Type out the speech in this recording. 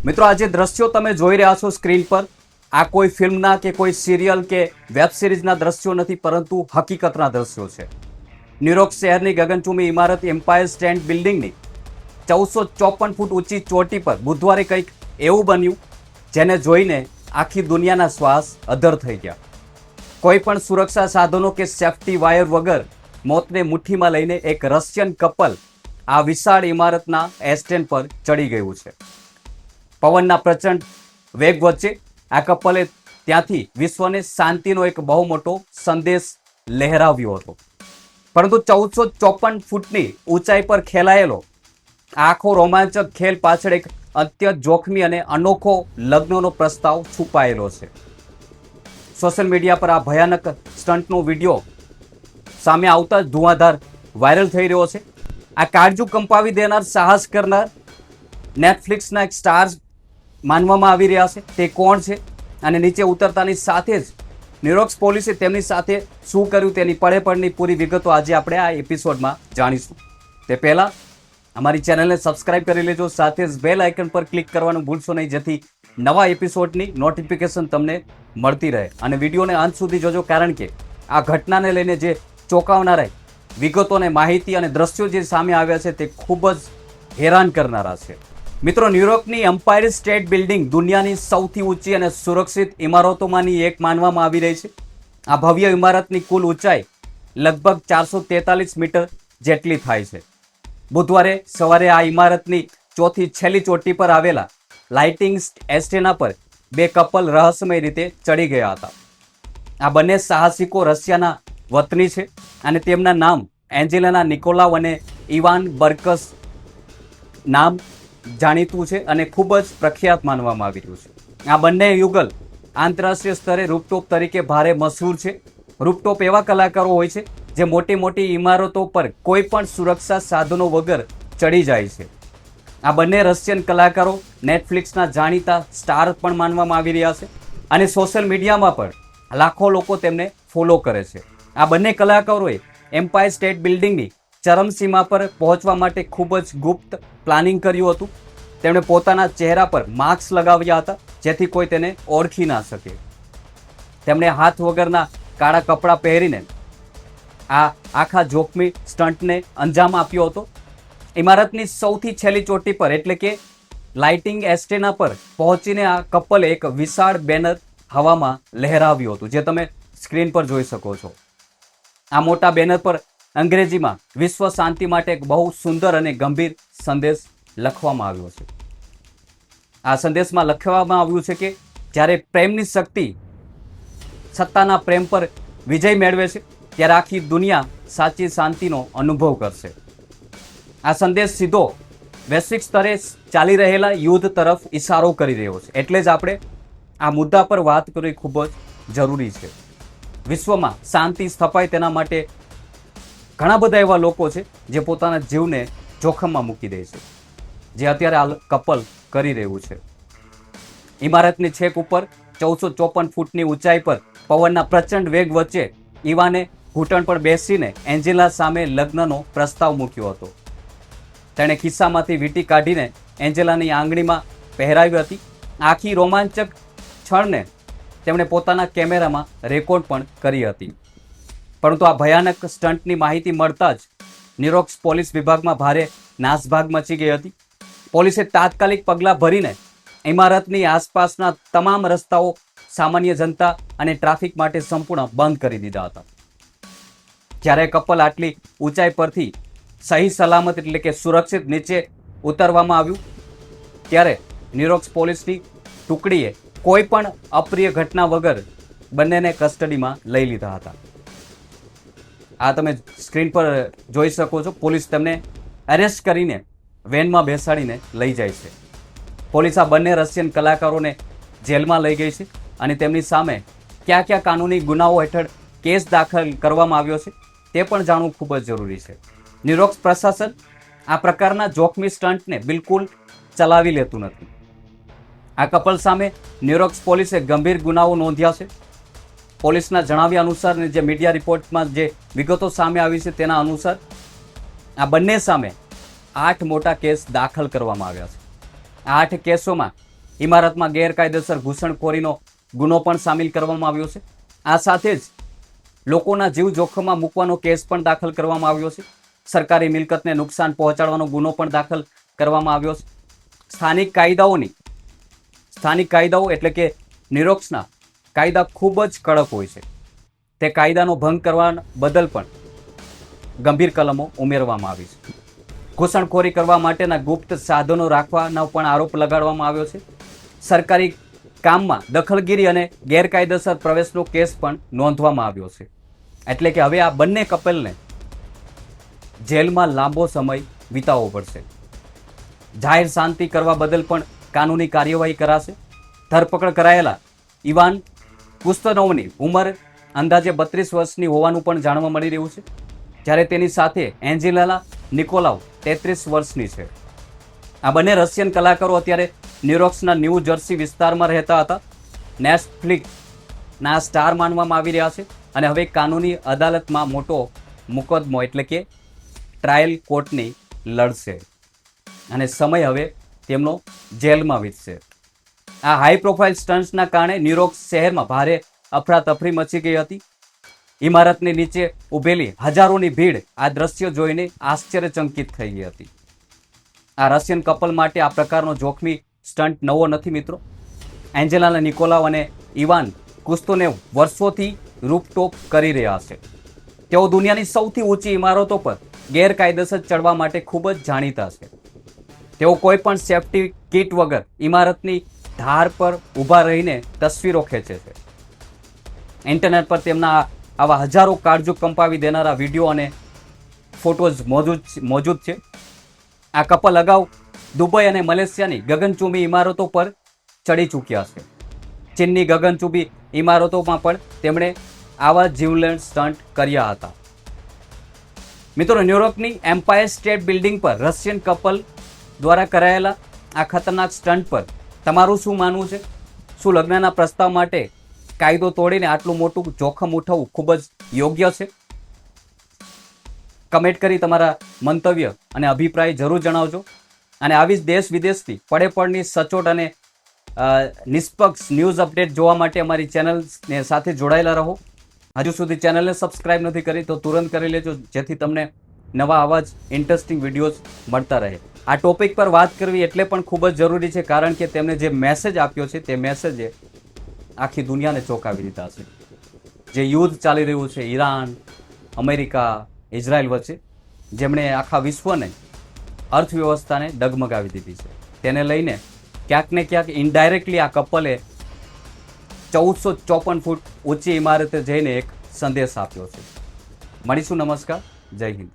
મિત્રો આ જે દ્રશ્યો તમે જોઈ રહ્યા છો સ્ક્રીન પર, આ કોઈ ફિલ્મના કે કોઈ સિરિયલ કે વેબ સિરીઝના દ્રશ્યો નથી, પરંતુ હકીકતના દ્રશ્યો છે. ન્યુયોર્ક શહેરની ગગનચુંબી ઇમારત એમ્પાયર સ્ટેટ બિલ્ડિંગની 1454 ફૂટ ઊંચી ચોટી પર બુધવારે કંઈક એવું બન્યું જેને જોઈને આખી દુનિયાના શ્વાસ અધર થઈ ગયા. કોઈ પણ સુરક્ષા સાધનો કે સેફટી વાયર વગર મોતને મુઠ્ઠીમાં લઈને એક રશિયન કપલ આ વિશાળ ઇમારતના એસ્ટેન પર ચડી ગયું છે. પવનના પ્રચંડ વેગ વચ્ચે આ કપલે ત્યાંથી વિશ્વને શાંતિનો એક બહુ મોટો સંદેશ લહેરાવ્યો હતો. પરંતુ 1454 ફૂટની ઊંચાઈ પર ખેલાયેલો આખો રોમાંચક ખેલ પાછળ એક અત્યંત જોખમી અને અનોખો લગ્નનો પ્રસ્તાવ છુપાયેલો છે. સોશિયલ મીડિયા પર આ ભયાનક સ્ટન્ટનો વિડીયો સામે આવતા જ ધુઆંધાર વાયરલ થઈ રહ્યો છે. આ કાળજું કંપાવી દેનાર સાહસ કરનાર નેટફ્લિક્સના એક સ્ટાર માનવામાં આવી રહ્યા છે. તે કોણ છે અને નીચે ઉતરતાની સાથે જ ન્યુયોર્ક પોલીસે તેમની સાથે શું કર્યું તેની પડેપડની પૂરી વિગતો આજે આપણે આ એપિસોડમાં જાણીશું. તે પહેલાં અમારી ચેનલને સબસ્ક્રાઇબ કરી લેજો, સાથે જ બેલ આઇકન પર ક્લિક કરવાનું ભૂલશો નહીં, જેથી નવા એપિસોડની નોટિફિકેશન તમને મળતી રહે. અને વિડીયોને અંત સુધી જોજો, કારણ કે આ ઘટનાને લઈને જે ચોંકાવનારા વિગતો અને માહિતી અને દ્રશ્યો જે સામે આવ્યા છે તે ખૂબ જ હેરાન કરનારા છે. મિત્રો, ન્યુયોર્કની એમ્પાયર સ્ટેટ બિલ્ડિંગ દુનિયાની સૌથી ઊંચી અને સુરક્ષિત ઇમારતોમાંની એક માનવામાં આવી રહી છે. આ ભવ્ય ઇમારતની કુલ ઊંચાઈ લગભગ 443 મીટર જેટલી થાય છે. બુધવારે સવારે આ ઇમારતની ચોથી છેલ્લી ચોટી પર આવેલા લાઇટિંગ એસ્ટેના પર બે કપલ રહસ્યમય રીતે ચડી ગયા હતા. આ બંને સાહસિકો રશિયાના વતની છે અને તેમના નામ એન્જેલિના નિકોલાવ અને ઇવાન બર્કસ નામ જાણીતું છે અને ખૂબ જ પ્રખ્યાત માનવામાં આવી રહ્યું છે. આ બંને યુગલ આંતરરાષ્ટ્રીય સ્તરે રૂપટોપ તરીકે ભારે મશહૂર છે. રૂપટોપ એવા કલાકારો હોય છે જે મોટી મોટી ઇમારતો પર કોઈ પણ સુરક્ષા સાધનો વગર ચડી જાય છે. આ બંને રશિયન કલાકારો નેટફ્લિક્સના જાણીતા સ્ટાર પણ માનવામાં આવી રહ્યા છે અને સોશિયલ મીડિયામાં પણ લાખો લોકો તેમને ફોલો કરે છે. આ બંને કલાકારોએ એમ્પાયર સ્ટેટ બિલ્ડિંગની ચરમસીમા પર પહોંચવા માટે ખૂબ જ ગુપ્ત પ્લાનિંગ કર્યું હતું. તેમણે પોતાના ચહેરા પર માસ્ક લગાવ્યા હતા જેથી કોઈ તેને ઓળખી ના શકે. તેમણે હાથ વગરના કાળા કપડાં પહેરીને આ આખા જોખમી સ્ટન્ટને અંજામ આપ્યો હતો. ઇમારતની સૌથી છેલ્લી ચોટી પર એટલે કે લાઇટિંગ એસ્ટેના પર પહોંચીને આ કપલે એક વિશાળ બેનર હવામાં લહેરાવ્યું હતું, જે તમે સ્ક્રીન પર જોઈ શકો છો. આ મોટા બેનર પર અંગ્રેજીમાં વિશ્વ શાંતિ માટે એક બહુ સુંદર અને ગંભીર સંદેશ લખવામાં આવ્યો છે. આ સંદેશમાં લખવામાં આવ્યું છે કે જ્યારે પ્રેમની શક્તિ સત્તાના પ્રેમ પર વિજય મેળવે છે ત્યારે આખી દુનિયા સાચી શાંતિનો અનુભવ કરશે. આ સંદેશ સીધો વૈશ્વિક સ્તરે ચાલી રહેલા યુદ્ધ તરફ ઇશારો કરી રહ્યો છે. એટલે જ આપણે આ મુદ્દા પર વાત કરવી ખૂબ જ જરૂરી છે. વિશ્વમાં શાંતિ સ્થપાય તેના માટે ઘણા બધા એવા લોકો છે જે પોતાના જીવને જોખમમાં મૂકી દે છે, જે અત્યારે આ કપલ કરી રહ્યું છે. ઇમારતની છેક ઉપર 1454 ફૂટની ઊંચાઈ પર પવનના પ્રચંડ વેગ વચ્ચે ઇવાને ઘૂંટણ પર બેસીને એન્જેલા સામે લગ્નનો પ્રસ્તાવ મૂક્યો હતો. તેણે ખિસ્સામાંથી વીંટી કાઢીને એન્જેલાની આંગળીમાં પહેરાવી હતી. આખી રોમાંચક ક્ષણને તેમણે પોતાના કેમેરામાં રેકોર્ડ પણ કરી હતી. પરંતુ આ ભયાનક સ્ટન્ટની માહિતી મળતા જ ન્યુયોર્ક પોલીસ વિભાગમાં ભારે નાસભાગ મચી ગઈ હતી. પોલીસે તાત્કાલિક પગલાં ભરીને ઇમારતની આસપાસના તમામ રસ્તાઓ સામાન્ય જનતા અને ટ્રાફિક માટે સંપૂર્ણ બંધ કરી દીધા હતા. જ્યારે કપલ આટલી ઊંચાઈ પરથી સહી સલામત એટલે કે સુરક્ષિત નીચે ઉતારવામાં આવ્યું ત્યારે ન્યુયોર્ક પોલીસની ટુકડીએ કોઈ પણ અપ્રિય ઘટના વગર બંનેને કસ્ટડીમાં લઈ લીધા હતા. આ તમે સ્ક્રીન પર જોઈ શકો છો. પોલીસ તેમને એરેસ્ટ કરીને વેનમાં બેસાડીને લઈ જાય છે. પોલીસ આ બંને રશિયન કલાકારોને જેલમાં લઈ ગઈ છે અને તેમની સામે કયા કયા કાનૂની ગુનાઓ હેઠળ કેસ દાખલ કરવામાં આવ્યો છે તે પણ જાણવું ખૂબ જ જરૂરી છે. ન્યુયોર્ક પ્રશાસન આ પ્રકારના જોખમી સ્ટન્ટને બિલકુલ ચલાવી લેતું નથી. આ કપલ સામે ન્યુયોર્ક પોલીસે ગંભીર ગુનાઓ નોંધ્યા છે. પોલીસના જણાવ્યા અનુસાર જે મીડિયા રિપોર્ટમાં જે વિગતો સામે આવી છે તેના અનુસાર આ બંને સામે 8 મોટા કેસ દાખલ કરવામાં આવ્યા છે. 8 કેસોમાં ઇમારતમાં ગેરકાયદેસર ઘૂસણખોરીનો ગુનો પણ સામેલ કરવામાં આવ્યો છે. આ સાથે જ લોકોના જીવ જોખમમાં મૂકવાનો કેસ પણ દાખલ કરવામાં આવ્યો છે. સરકારી મિલકતને નુકસાન પહોંચાડવાનો ગુનો પણ દાખલ કરવામાં આવ્યો છે. સ્થાનિક કાયદાઓ એટલે કે નિરોક્સના કાયદા ખૂબ જ કડક હોય છે. તે કાયદાનો ભંગ કરવા બદલ પણ ગંભીર કલમો ઉમેરવામાં આવી છે. ઘૂસણખોરી કરવા માટેના ગુપ્ત સાધનો રાખવાનો પણ આરોપ લગાડવામાં આવ્યો છે. સરકારી કામમાં દખલગીરી અને ગેરકાયદેસર પ્રવેશનો કેસ પણ નોંધવામાં આવ્યો છે. એટલે કે હવે આ બંને કપલને જેલમાં લાંબો સમય વિતાવવો પડશે. જાહેર શાંતિ કરવા બદલ પણ કાનૂની કાર્યવાહી કરાશે. ધરપકડ કરાયેલા ઇવાન કુસ્તનોવની ઉંમર અંદાજે 32 વર્ષની હોવાનું પણ જાણવા મળી રહ્યું છે, જ્યારે તેની સાથે એન્જેલિના નિકોલાવ 33 વર્ષની છે. આ બંને રશિયન કલાકારો અત્યારે ન્યુયોર્કના ન્યૂ જર્સી વિસ્તારમાં રહેતા હતા. નેટફ્લિક્સના સ્ટાર માનવામાં આવી રહ્યા છે અને હવે કાનૂની અદાલતમાં મોટો મુકદ્દમો એટલે કે ટ્રાયલ કોર્ટની લડશે અને સમય હવે તેમનો જેલમાં વીતશે. આ હાઈ પ્રોફાઇલ સ્ટન્ટ્સના કારણે ન્યુયોર્ક શહેરમાં ભારે અફરાતફરી મચી ગઈ હતી. ઇમારતની નીચે ઉભેલી હજારોની ભીડ આ દ્રશ્ય જોઈને આશ્ચર્યચકિત થઈ ગઈ હતી. આ રશિયન કપલ માટે આ પ્રકારનો જોખમી સ્ટન્ટ નવો નથી મિત્રો. એન્જેલિના નિકોલાવ અને ઇવાન કુસ્તોનેવ વર્ષોથી રૂપટોપ કરી રહ્યા છે. તેઓ દુનિયાની સૌથી ઊંચી ઇમારતો પર ગેરકાયદેસર ચડવા માટે ખૂબ જ જાણીતા છે. તેઓ કોઈ પણ સેફટી કિટ વગર ઇમારતની ધાર પર ઊભા રહીને તસવીરો ખેંચે છે. ઇન્ટરનેટ પર તેમના આવા હજારો કાળજુ કંપાવી દેનારા વિડીયો અને ફોટોઝ મોજૂદ છે. આ કપલ અગાઉ દુબઈ અને મલેશિયાની ગગનચુંબી ઇમારતો પર ચડી ચૂક્યા છે. ચીનની ગગનચુંબી ઇમારતોમાં પણ તેમણે આવા જીવલેણ સ્ટન્ટ કર્યા હતા. મિત્રો, ન્યુયોર્કની એમ્પાયર સ્ટેટ બિલ્ડિંગ પર રશિયન કપલ દ્વારા કરાયેલા આ ખતરનાક સ્ટન્ટ પર તમારું શું માનવું છે? શું લગ્નના પ્રસ્તાવ માટે કાયદો તોડીને આટલું મોટું જોખમ ઉઠાવવું ખૂબ જ યોગ્ય છે? કમેન્ટ કરી તમારા મંતવ્ય અને અભિપ્રાય જરૂર જણાવજો. અને આવી જ દેશ વિદેશથી પડેપડની સચોટ અને નિષ્પક્ષ ન્યૂઝ અપડેટ જોવા માટે અમારી ચેનલને સાથે જોડાયેલા રહો. હજુ સુધી ચેનલને સબસ્ક્રાઇબ નથી કરી તો તુરંત કરી લેજો, જેથી તમને નવા આવા જ ઇન્ટરેસ્ટિંગ વિડીયોઝ મળતા રહે. આ ટોપિક પર વાત કરવી એટલે પણ ખૂબ જ જરૂરી છે, કારણ કે તેમણે જે મેસેજ આપ્યો છે તે મેસેજે આખી દુનિયાને ચોંકાવી દીધા છે. જે યુદ્ધ ચાલી રહ્યું છે ઈરાન, અમેરિકા, ઇઝરાયલ વચ્ચે, જેમણે આખા વિશ્વને અર્થવ્યવસ્થાને ડગમગાવી દીધી છે, તેને લઈને ક્યાંક ને ક્યાંક ઇનડાયરેક્ટલી આ કપલે 1454 ફૂટ ઊંચી ઇમારતે જઈને એક સંદેશ આપ્યો છે. મળીશું. નમસ્કાર. જય હિન્દ.